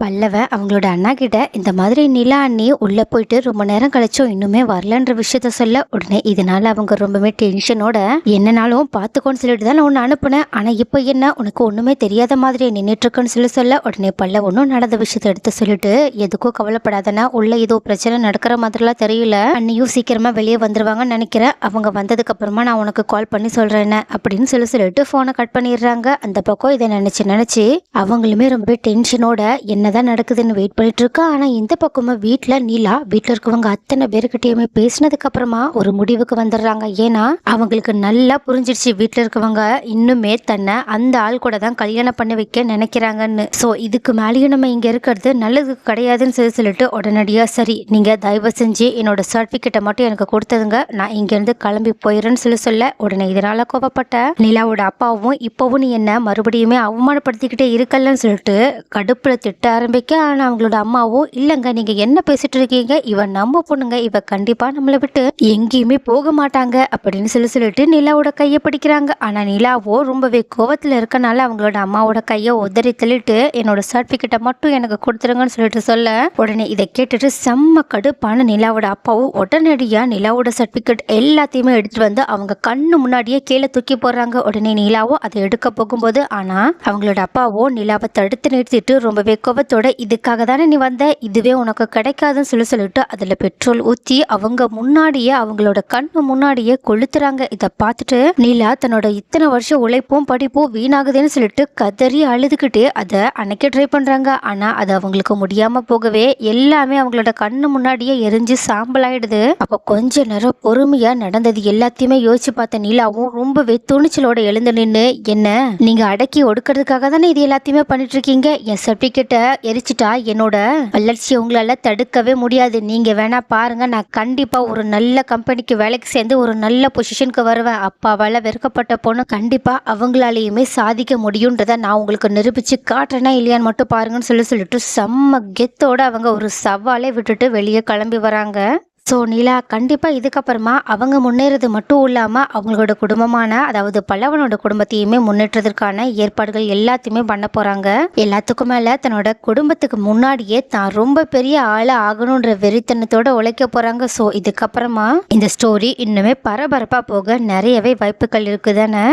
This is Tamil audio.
பல்லவன் அவங்களோட அண்ணா கிட்ட இந்த மாதிரி நிலா அண்ணி உள்ள போயிட்டு ரொம்ப நேரம் கழிச்சும் இன்னுமே வரலன்ற விஷயத்த சொல்ல உடனே இதனால அவங்க ரொம்பவே டென்ஷனோட என்னனாலும் பாத்துக்கோன்னு சொல்லிட்டு தான் நான் உன்னை அனுப்புனேன். ஆனா இப்போ என்ன உனக்கு ஒண்ணுமே தெரியாத மாதிரி நின்றுட்டு இருக்குன்னு சொல்ல உடனே பல்லவனும் நடந்த விஷயத்த எடுத்து சொல்லிட்டு எதுக்கும் கவலைப்படாதனா உள்ள ஏதோ பிரச்சனை நடக்கிற மாதிரிலாம் தெரியல, அண்ணியும் சீக்கிரமா வெளியே வந்துருவாங்கன்னு நினைக்கிறேன். அவங்க வந்ததுக்கு அப்புறமா நான் உனக்கு கால் பண்ணி சொல்றேன் அப்படின்னு சொல்லிட்டு போனை கட் பண்ணிடுறாங்க. அந்த பக்கம் இதை நினைச்சு அவங்களுமே ரொம்ப டென்ஷனோட என்னதான் நடக்குதுன்னு வெயிட் பண்ணிட்டு இருக்கா. ஆனா இந்த பக்கமா வீட்டுல நீலா வீட்டுல இருக்கவங்க அத்தனை பேருக்கிட்டயுமே பேசினதுக்கு அப்புறமா ஒரு முடிவுக்கு வந்துடுறாங்க. ஏன்னா அவங்களுக்கு நல்லா புரிஞ்சிருச்சு வீட்டுல இருக்கவங்க இன்னுமே தன்னை அந்த ஆள் கூட தான் கல்யாணம் பண்ணி வைக்க நினைக்கிறாங்கன்னு. சோ இதுக்கு மேலேயும் நம்ம இங்க இருக்கிறது நல்லது கிடையாதுன்னு சொல்லிட்டு உடனடியா சரி நீங்க தயவு செஞ்சு என்னோட சர்டிபிகேட்டை மட்டும் எனக்கு கொடுத்ததுங்க, நான் இங்க இருந்து கிளம்பி போயிடுறேன்னு சொல்ல உடனே இதனால கோபப்பட்ட நிலாவோட அப்பாவும் இப்பவும் நீ என்ன மறுபடியுமே அவமானப்படுத்திக்கிட்டே இருக்கலன்னு சொல்லிட்டு கடுப்புல திட்ட ஆரம்பிக்க. ஆனா அவங்களோட அம்மாவோ இல்லங்க நீங்க என்ன பேசிட்டு இருக்கீங்க, இவன் நம்ம பொண்ணுங்க, இவ கண்டிப்பா நம்மளை விட்டு எங்கேயுமே போக மாட்டாங்க அப்படின்னு சொல்லிட்டு நிலாவோட கையை பிடிக்கிறாங்க. ஆனா நிலாவோ ரொம்பவே கோவத்துல இருக்கனால அவங்களோட அம்மாவோட கையை உதறி தள்ளிட்டு என்னோட சர்டிபிகேட்டை மட்டும் எனக்கு கொடுத்துருங்கன்னு சொல்ல உடனே இதை கேட்டுட்டு செம்ம கடுப்பான நிலாவோட அப்பாவும் உடனடியா நிலாவோட சர்டிபிகேட் எல்லாத்தையுமே எடுத்துட்டு வந்து அவங்க கண்ணு முன்னாடியே கீழே தூக்கி போடுறாங்க. உடனே நிலாவோ அதை எடுக்க போகும்போது ஆனா அவங்களோட அப்பாவோ நிலாவை தடுத்து நிறுத்திட்டு ரொம்பவே கோபத்தோட இதுக்காக தானே நீ வந்த, இதுவே உனக்கு கிடைக்காதுன்னு சொல்லிட்டு அதுல பெட்ரோல் ஊத்தி அவங்க முன்னாடியே அவங்களோட கண்ணு முன்னாடியே கொளுத்துறாங்க. இதை பார்த்துட்டு நீலா தன்னோட இத்தனை வருஷம் உழைப்பும் படிப்பும் வீணாகுதுன்னு சொல்லிட்டு கதறி அழுதுகிட்டே அதை அணைக்க ட்ரை பண்றாங்க. ஆனா அது அவங்களுக்கு முடியாம போகவே எல்லாமே அவங்களோட கண்ணு முன்னாடியே எரிஞ்சு சாம்பல் ஆயிடுது. அப்ப கொஞ்ச நேரம் பொறுமையா நடந்தது எல்லாத்தையுமே யோசிச்சு பார்த்த நீலாவும் ரொம்பவே துணிச்சலோட எழுந்து நின்று என்ன நீங்க அடக்கி ஒடுக்கிறதுக்காக தானே இது எல்லாத்தையுமே பண்ணிட்டு இருக்கீங்க, என் சர்டிபிகேட்டை எரிச்சிட்டா என்னோட வளர்ச்சியை உங்களால தடுக்கவே முடியாது, நீங்க வேணா பாருங்க, நான் கண்டிப்பா ஒரு நல்ல கம்பெனிக்கு வேலைக்கு சேர்ந்து ஒரு நல்ல பொசிஷனுக்கு வருவேன், அப்பாவால வெறுக்கப்பட்ட பொண்ணு கண்டிப்பா அவங்களாலேயுமே சாதிக்க முடியும்ன்றத நான் உங்களுக்கு நிரூபிச்சு காட்டுறேன்னா இல்லையான்னு மட்டும் பாருங்கன்னு சொல்லிட்டு செம்ம கெத்தோட அவங்க ஒரு சவாலை விட்டுட்டு வெளியே கிளம்பி வராங்க. ஸோ நிலா கண்டிப்பாக இதுக்கப்புறமா அவங்க முன்னேறது மட்டும் இல்லாமல் அவங்களோட குடும்பமான அதாவது பல்லவனோட குடும்பத்தையுமே முன்னேற்றத்திற்கான ஏற்பாடுகள் எல்லாத்தையுமே பண்ண போகிறாங்க. எல்லாத்துக்கும் மேலே தன்னோட குடும்பத்துக்கு முன்னாடியே தான் ரொம்ப பெரிய ஆளை ஆகணுன்ற வெறித்தனத்தோட உழைக்க போகிறாங்க. ஸோ இதுக்கப்புறமா இந்த ஸ்டோரி இன்னுமே பரபரப்பாக போக நிறையவே வாய்ப்புகள் இருக்குதானே.